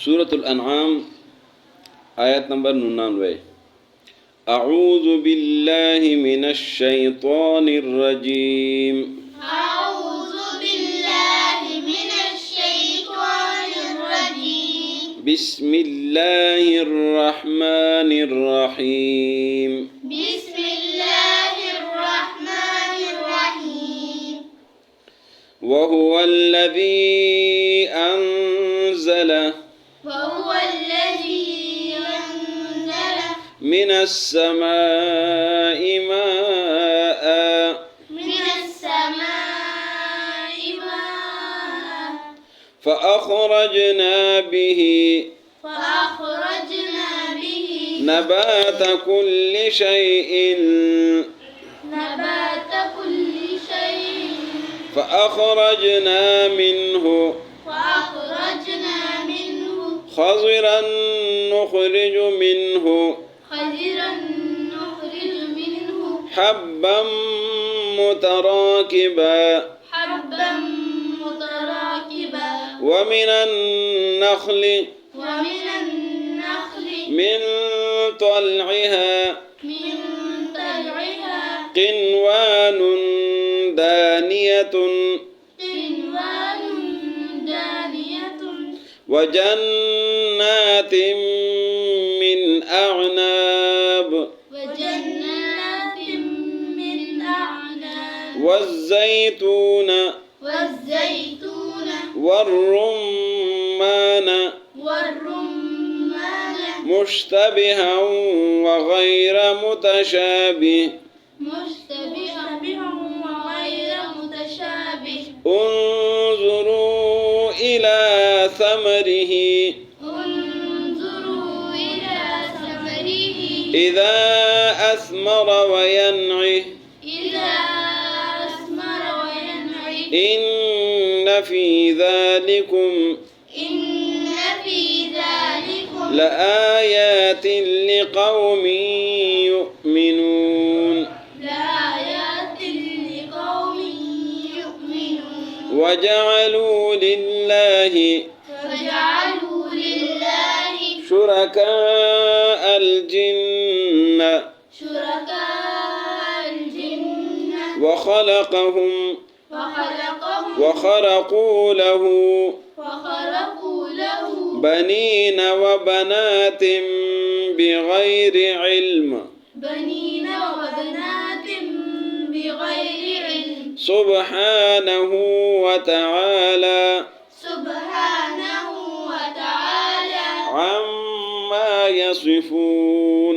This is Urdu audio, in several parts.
سورة الأنعام آيات نمبر 99. أعوذ بالله من الشيطان الرجيم. أعوذ بالله من الشيطان الرجيم. بسم الله الرحمن الرحيم. بسم الله الرحمن الرحيم. وهو الذي أنزل وهو الذي أنزل من السماء ماء من السماء ماء فأخرجنا به فأخرجنا به نبات كل شيء نبات كل شيء فأخرجنا منه خضرا نخرج منه حبا متراكبا ومن النخل من طلعها قنوان دانية وجنات من أعناب والزيتون والرمان مشتبها وغير متشابه انظروا إلى ثمره إذا أثمر وينعه إن في ذلكم لآيات لقوم يؤمنون. وجعلوا لله شركاء الجن وخلقهم وخرقوا له بنين وبنات بغير علم سبحانه وتعالى عما يصفون.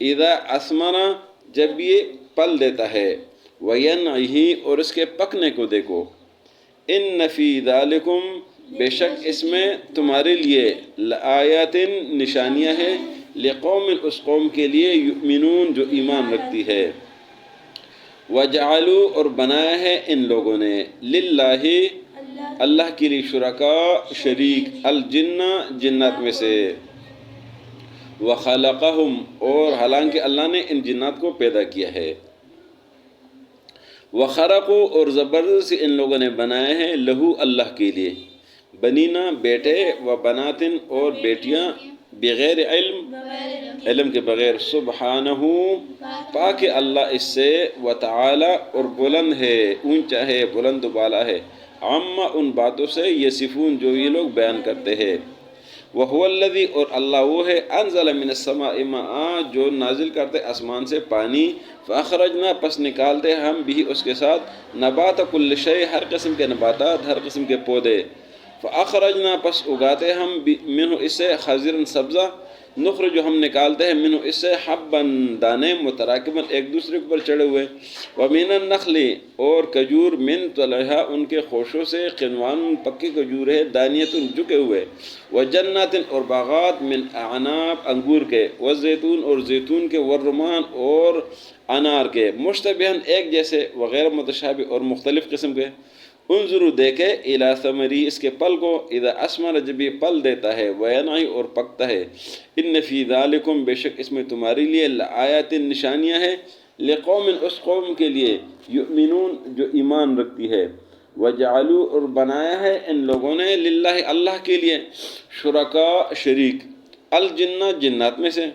اذا اسمنا جب یہ پل دیتا ہے، وینعہ اور اس کے پکنے کو دیکھو، ان فی ذالکم بے شک اس میں تمہارے لیے لآیات نشانیاں ہیں، لقوم اس قوم کے لیے یؤمنون جو ایمان رکھتی ہے، وجعلوا اور بنایا ہے ان لوگوں نے للہ اللہ کے لیے شرکاء شریک، الجن جنات میں سے، وخلقہم اور حالانکہ اللہ نے ان جنات کو پیدا کیا ہے، وخرقوا اور زبردست ان لوگوں نے بنائے ہیں لہو اللہ کے لیے، بنینا بیٹے، و بناتن اور بیٹیاں، بغیر علم کے بغیر، سبحانہ پاک اللہ اس سے، وتعالی اور بلند ہے، اونچا ہے، بلند و بالا ہے، عما ان باتوں سے یصفون جو یہ لوگ بیان کرتے ہیں، وَهُوَ الَّذِي اور اللہ وہ ہے، انزل من السماء ماء جو نازل کرتے آسمان سے پانی، فاخرجنا پس نکالتے ہم بھی اس کے ساتھ، نبات کل شے ہر قسم کے نباتات، ہر قسم کے پودے، فاخرجنا پس اگاتے ہم منہ اس سے خضرا سبزہ، نخرج ہم نکالتے ہیں منہ اس سے حبا دانے، متراکبا ایک دوسرے کے اوپر چڑھے ہوئے، ومن النخل اور کھجور، من طلعھا ان کے خوشوں سے، قنوان پکی کھجور ہے، دانیت جھکے ہوئے، وجنات اور باغات، من اعناب انگور کے، والزیتون اور زیتون کے، والرمان اور انار کے، مشتبہن ایک جیسے، وغیر متشابہ اور مختلف قسم کے، انظروا دیکھے، الی ثمری اس کے پل کو، اذا اثمر جب یہ پل دیتا ہے، وینعی اور پکتا ہے، ان فی ذالکم بے شک اس میں تمہارے لیے لآیات نشانیاں ہیں، لقوم اس قوم کے لیے، یؤمنون جو ایمان رکھتی ہے، وجعلوا اور بنایا ہے ان لوگوں نے للہ اللہ کے لیے شرکاء شریک، الجن جنات میں سے،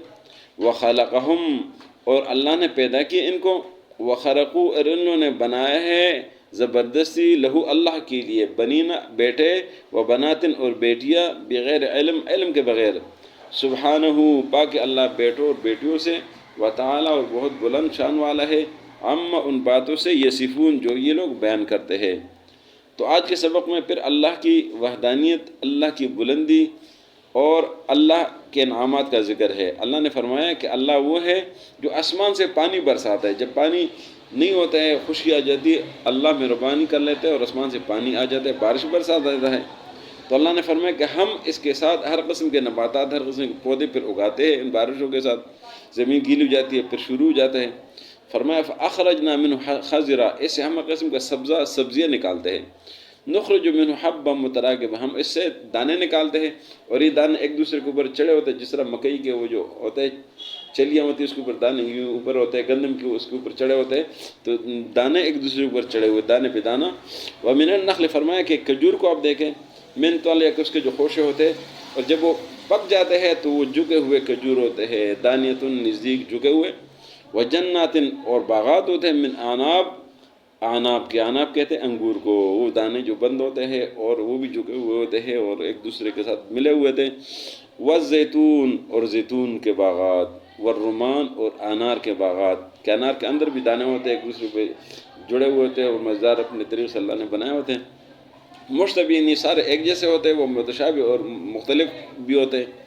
وخلقہم اور اللہ نے پیدا کیے ان کو، وخرقوا اور انہوں نے بنایا ہے زبردستی لہو اللہ کے لیے، بنینا بیٹے، و بناتن اور بیٹیاں، بغیر علم کے بغیر، سبحانہ پاک اللہ بیٹوں اور بیٹیوں سے، وتعالی اور بہت بلند شان والا ہے، عما ان باتوں سے یصفون جو یہ لوگ بیان کرتے ہیں۔ تو آج کے سبق میں پھر اللہ کی وحدانیت، اللہ کی بلندی اور اللہ کے انعامات کا ذکر ہے۔ اللہ نے فرمایا کہ اللہ وہ ہے جو آسمان سے پانی برساتا ہے، جب پانی نہیں ہوتا ہے، خشکی آ جاتی ہے، اللہ مہربانی کر لیتے ہیں اور آسمان سے پانی آ جاتا ہے، بارش برسا دیتا ہے۔ تو اللہ نے فرمایا کہ ہم اس کے ساتھ ہر قسم کے نباتات، ہر قسم کے پودے پھر اگاتے ہیں، ان بارشوں کے ساتھ زمین گیلی ہو جاتی ہے، پھر شروع ہو جاتا ہے۔ فرمایا فاخرجنا منہ خضرا اس سے ہم قسم کا سبزیاں نکالتے ہیں، نخرج منہ حبا متراکبا ہم اس سے دانے نکالتے ہیں، اور یہ دانے ایک دوسرے کے اوپر چڑھے ہوتے ہیں، جس طرح مکئی کے وہ جو ہوتے ہیں چلیاں ہوتی ہیں اس کے اوپر دانے یوں اوپر ہوتے ہیں، گندم کے اس کے اوپر چڑھے ہوتے ہیں، تو دانے ایک دوسرے کے اوپر چڑھے ہوئے، دانے پہ دانہ۔ ومن النخل فرمایا کہ کھجور کو آپ دیکھیں، من طلعھا کہ اس کے جو خوشے ہوتے ہیں، اور جب وہ پک جاتے ہیں تو وہ جھکے ہوئے کھجور ہوتے ہیں، دانیت نزدیک جھکے ہوئے، وجنات اور باغات ہوتے ہیں، من اعناب کے، اعناب کہتے ہیں انگور کو، وہ دانے جو بند ہوتے ہیں اور وہ بھی جھکے ہوئے ہوتے ہیں اور ایک دوسرے کے ساتھ ملے ہوئے تھے، والزیتون اور زیتون کے باغات، والرمان اور انار کے باغات، کہ انار کے اندر بھی دانے ہوتے ہیں، ایک دوسرے پہ جڑے ہوئے ہوتے ہیں اور مزیدار اپنے طریقے سے اللہ نے بنائے ہوتے ہیں، مشتبہ یہ سارے ایک جیسے ہوتے ہیں، وہ متشابہ اور مختلف بھی ہوتے ہیں۔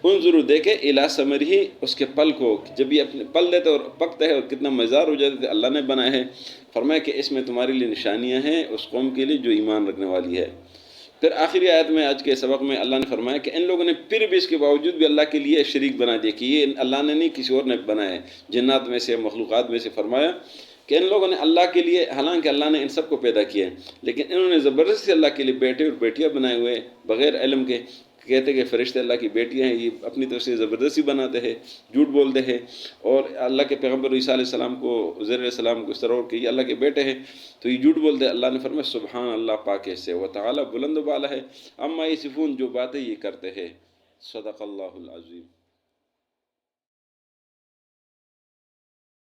انظروا دیکھے الی ثمرہ اس کے پل کو، جب یہ اپنے پل دیتے اور پکتا ہے اور کتنا مزیدار ہو جاتے ہیں، اللہ نے بنائے ہیں۔ فرمایا کہ اس میں تمہارے لیے نشانیاں ہیں اس قوم کے لیے جو ایمان رکھنے والی ہے۔ پھر آخری آیت میں آج کے سبق میں اللہ نے فرمایا کہ ان لوگوں نے پھر بھی اس کے باوجود بھی اللہ کے لیے شریک بنا دیا، کہ یہ اللہ نے نہیں کسی اور نے بنایا ہے، جنات میں سے، مخلوقات میں سے۔ فرمایا کہ ان لوگوں نے اللہ کے لیے، حالانکہ اللہ نے ان سب کو پیدا کیا ہے، لیکن انہوں نے زبردستی اللہ کے لیے بیٹے اور بیٹیاں بنائے ہوئے بغیر علم کے، کہتے کہ فرشتے اللہ کی بیٹیاں ہیں، یہ اپنی طرف سے زبردستی بناتے ہیں، جھوٹ بولتے ہیں، اور اللہ کے پیغمبر عیسیٰ علیہ السلام کو، عزیر علیہ السلام کو اس طرح کہ یہ اللہ کے بیٹے ہیں، تو یہ جھوٹ بولتے ہیں۔ اللہ نے فرمایا سبحان اللہ پاک سے، و تعالی بلند و بالا ہے، اما یصفون جو باتیں یہ کرتے ہیں۔ صدق اللہ العظیم۔